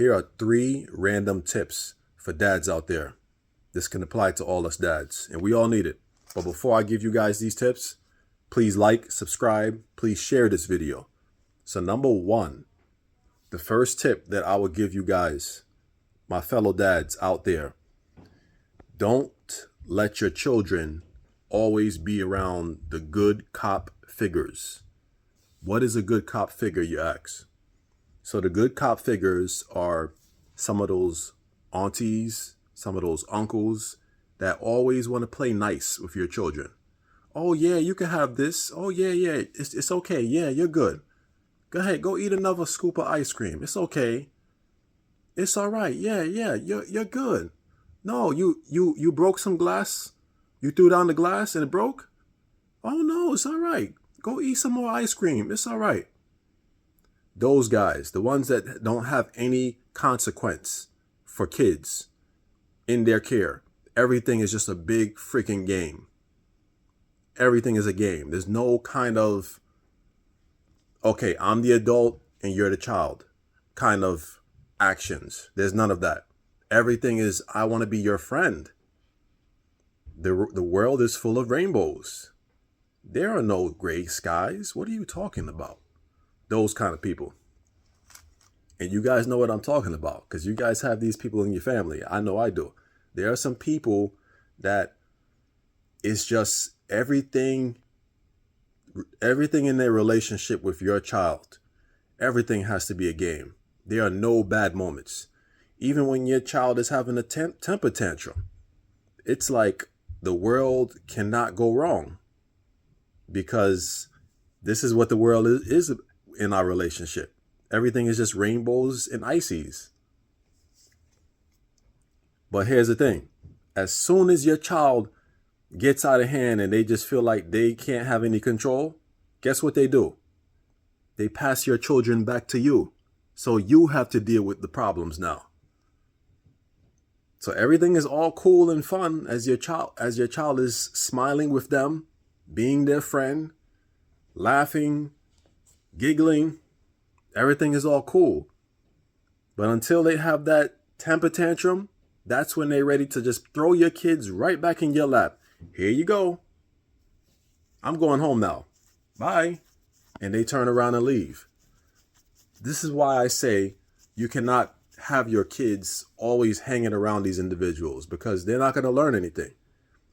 Here are 3 random tips for dads out there. This can apply to all us dads, and we all need it. But before I give you guys these tips, please like, subscribe, please share this video. So number 1, the first tip that I would give you guys, my fellow dads out there, don't let your children always be around the good cop figures. What is a good cop figure, you ask? So the good cop figures are some of those aunties, some of those uncles that always want to play nice with your children. Oh yeah, you can have this. Oh yeah, it's okay. Yeah, you're good. Go ahead, go eat another scoop of ice cream. It's okay. It's all right. Yeah, you're good. No, you broke some glass. You threw down the glass and it broke? Oh no, it's all right. Go eat some more ice cream. It's all right. Those guys, the ones that don't have any consequence for kids in their care. Everything is just a big freaking game. Everything is a game. There's no kind of, okay, I'm the adult and you're the child kind of actions. There's none of that. Everything is, I want to be your friend. The world is full of rainbows. There are no gray skies. What are you talking about? Those kind of people. And you guys know what I'm talking about because you guys have these people in your family. I know I do. There are some people that it's just everything in their relationship with your child. Everything has to be a game. There are no bad moments. Even when your child is having a temper tantrum, it's like the world cannot go wrong because this is what the world is in our relationship. Everything is just rainbows and ices. But here's the thing. As soon as your child gets out of hand and they just feel like they can't have any control, guess what they do? They pass your children back to you. So you have to deal with the problems now. So everything is all cool and fun as your child is smiling with them, being their friend, laughing, giggling. Everything is all cool. But until they have that temper tantrum, that's when they're ready to just throw your kids right back in your lap. Here you go. I'm going home now. Bye. And they turn around and leave. This is why I say you cannot have your kids always hanging around these individuals because they're not going to learn anything.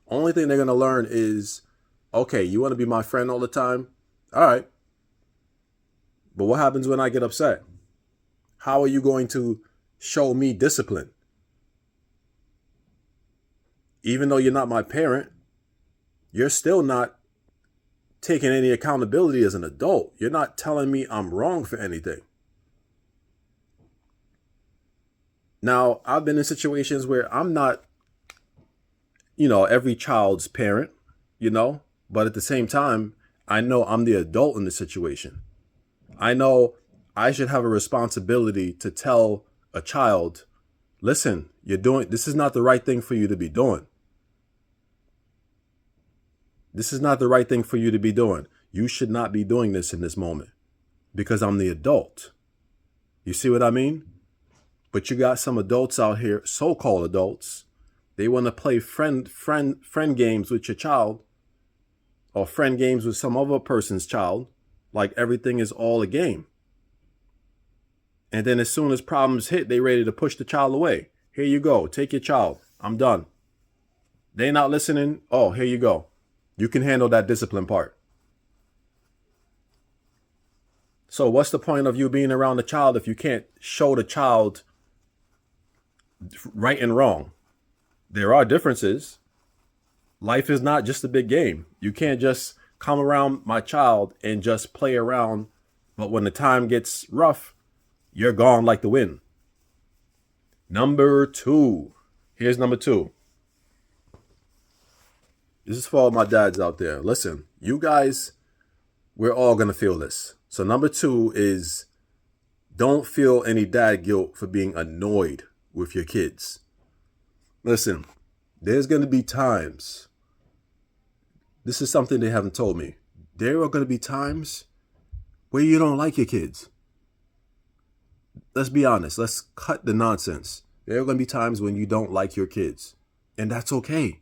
Only thing they're going to learn is, okay, you want to be my friend all the time? All right. But what happens when I get upset? How are you going to show me discipline? Even though you're not my parent, you're still not taking any accountability as an adult. You're not telling me I'm wrong for anything. Now, I've been in situations where I'm not, every child's parent, but at the same time, I know I'm the adult in the situation. I know I should have a responsibility to tell a child, listen, this is not the right thing for you to be doing. This is not the right thing for you to be doing. You should not be doing this in this moment because I'm the adult. You see what I mean? But you got some adults out here, so-called adults. They want to play friend games with your child or friend games with some other person's child. Like everything is all a game. And then as soon as problems hit, they ready to push the child away. Here you go. Take your child. I'm done. They not listening. Oh, here you go. You can handle that discipline part. So what's the point of you being around the child if you can't show the child right and wrong? There are differences. Life is not just a big game. You can't just come around my child and just play around. But when the time gets rough, you're gone like the wind. Number 2. Here's number 2. This is for all my dads out there. Listen, you guys, we're all going to feel this. So number 2 is don't feel any dad guilt for being annoyed with your kids. Listen, there's going to be times. This is something they haven't told me. There are going to be times where you don't like your kids. let's be honest. Let's cut the nonsense. There are going to be times when you don't like your kids, and that's okay.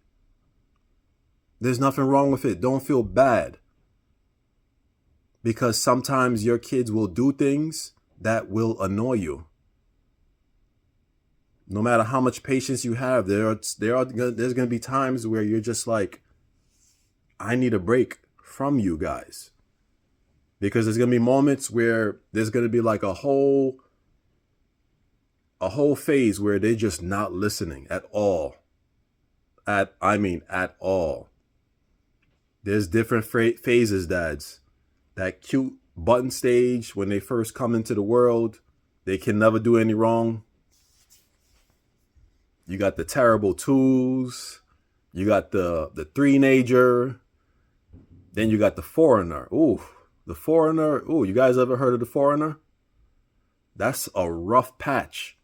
There's nothing wrong with it. Don't feel bad, because sometimes your kids will do things that will annoy you. No matter how much patience you have, there's going to be times where you're just like, I need a break from you guys. Because there's going to be moments where there's going to be like a whole phase where they're just not listening at all. At all. There's different phases, dads. That cute button stage when they first come into the world, they can never do any wrong. You got the terrible twos. You got the three-nager. Then you got the foreigner. Ooh, the foreigner. Ooh, you guys ever heard of the foreigner? That's a rough patch.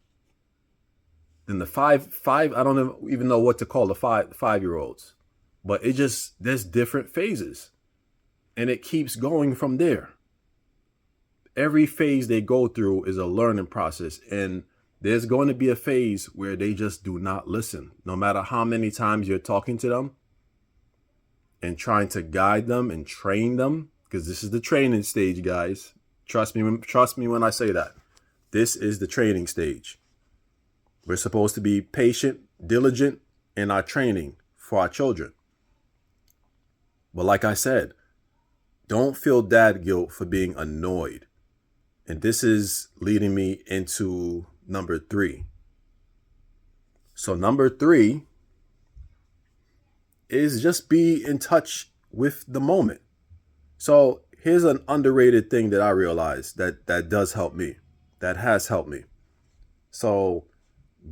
Then the five, I don't even know what to call the five-year-olds. But there's different phases. And it keeps going from there. Every phase they go through is a learning process. And there's going to be a phase where they just do not listen. No matter how many times you're talking to them and trying to guide them and train them. Because this is the training stage, guys. Trust me when I say that. This is the training stage. We're supposed to be patient, diligent in our training for our children. But like I said, don't feel dad guilt for being annoyed. And this is leading me into number 3. So number 3 is just be in touch with the moment. So here's an underrated thing that I realized that does help me, that has helped me. So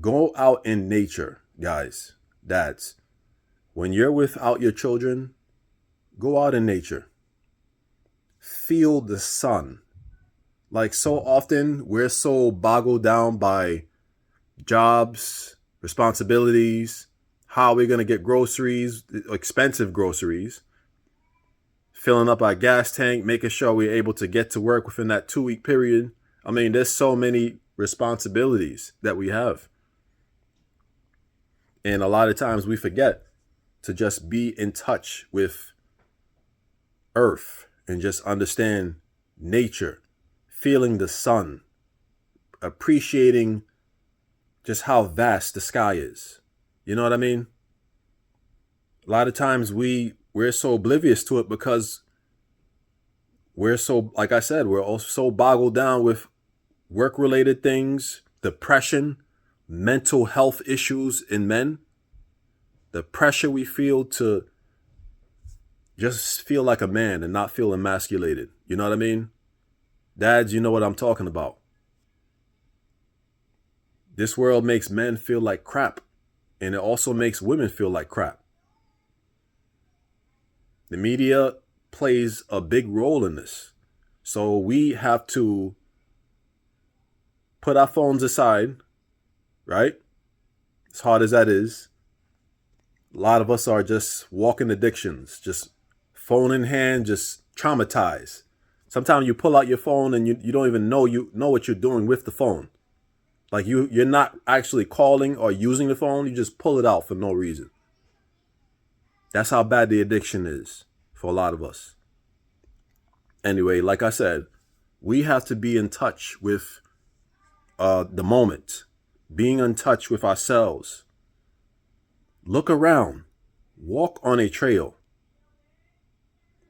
go out in nature, guys, dads. When you're without your children, go out in nature. Feel the sun. Like so often, we're so boggled down by jobs, responsibilities, how we're going to get groceries, expensive groceries, filling up our gas tank, making sure we're able to get to work within that 2-week period. I mean, there's so many responsibilities that we have. And a lot of times we forget to just be in touch with Earth and just understand nature, feeling the sun, appreciating just how vast the sky is. You know what I mean? A lot of times we're so oblivious to it because we're so, like I said, we're also so boggled down with work-related things, depression, mental health issues in men, the pressure we feel to just feel like a man and not feel emasculated. You know what I mean? Dads, you know what I'm talking about. This world makes men feel like crap, and it also makes women feel like crap. The media plays a big role in this. So we have to put our phones aside, right? As hard as that is. A lot of us are just walking addictions, just phone in hand, just traumatized. Sometimes you pull out your phone and you don't even know what you're doing with the phone. Like you're not actually calling or using the phone. You just pull it out for no reason. That's how bad the addiction is for a lot of us. Anyway, like I said, we have to be in touch with the moment, being in touch with ourselves. Look around, walk on a trail.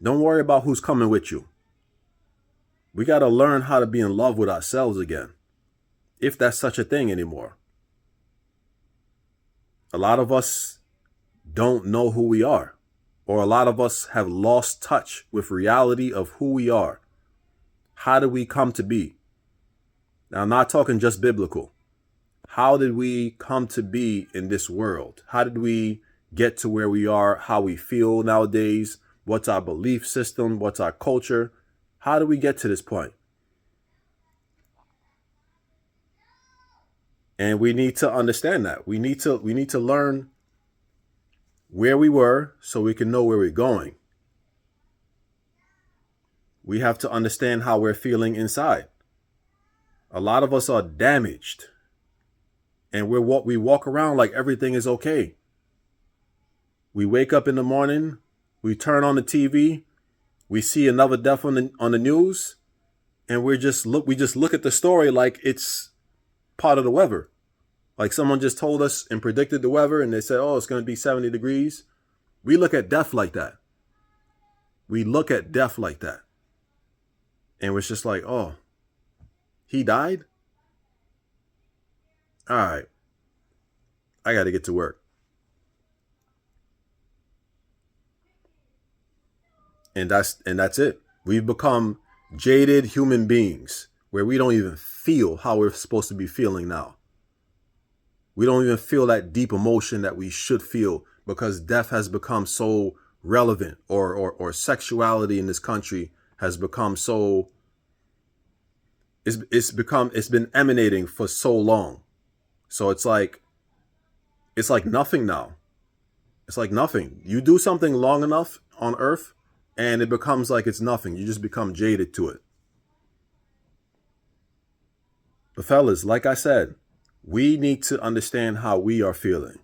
Don't worry about who's coming with you. We got to learn how to be in love with ourselves again, if that's such a thing anymore. A lot of us don't know who we are, or a lot of us have lost touch with reality of who we are. How did we come to be? Now, I'm not talking just biblical. How did we come to be in this world? How did we get to where we are, how we feel nowadays? What's our belief system? What's our culture? How do we get to this point? And we need to understand that. We need to learn where we were so we can know where we're going. We have to understand how we're feeling inside. A lot of us are damaged. And we walk around like everything is okay. We wake up in the morning, we turn on the TV, we see another death on the news, and we just look at the story like it's part of the weather. Like someone just told us and predicted the weather, and they said, oh, it's going to be 70 degrees. We look at death like that. We look at death like that. And it's just like, oh, he died? All right. I got to get to work. And that's it. We've become jaded human beings where we don't even feel how we're supposed to be feeling now. We don't even feel that deep emotion that we should feel because death has become so relevant, or sexuality in this country has become so, it's been emanating for so long. So it's like nothing now. It's like nothing. You do something long enough on earth and it becomes like it's nothing. You just become jaded to it. But fellas, like I said, we need to understand how we are feeling.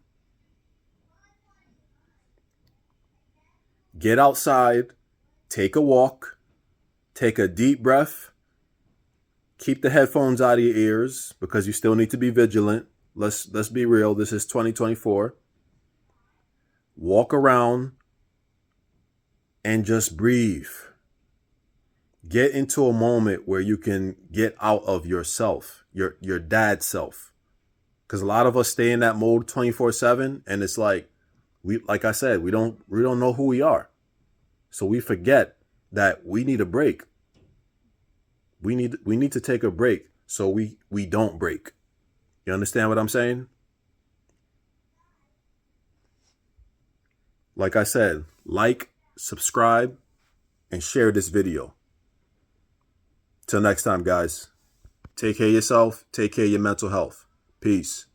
Get outside, take a walk, take a deep breath, keep the headphones out of your ears because you still need to be vigilant. Let's be real. This is 2024. Walk around and just breathe. Get into a moment where you can get out of yourself, your dad self. Because a lot of us stay in that mode 24/7, and it's like like I said, we don't know who we are. So we forget that we need a break. We need to take a break so we don't break. You understand what I'm saying? Like I said, like, subscribe, and share this video. Till next time, guys. Take care of yourself. Take care of your mental health. Peace.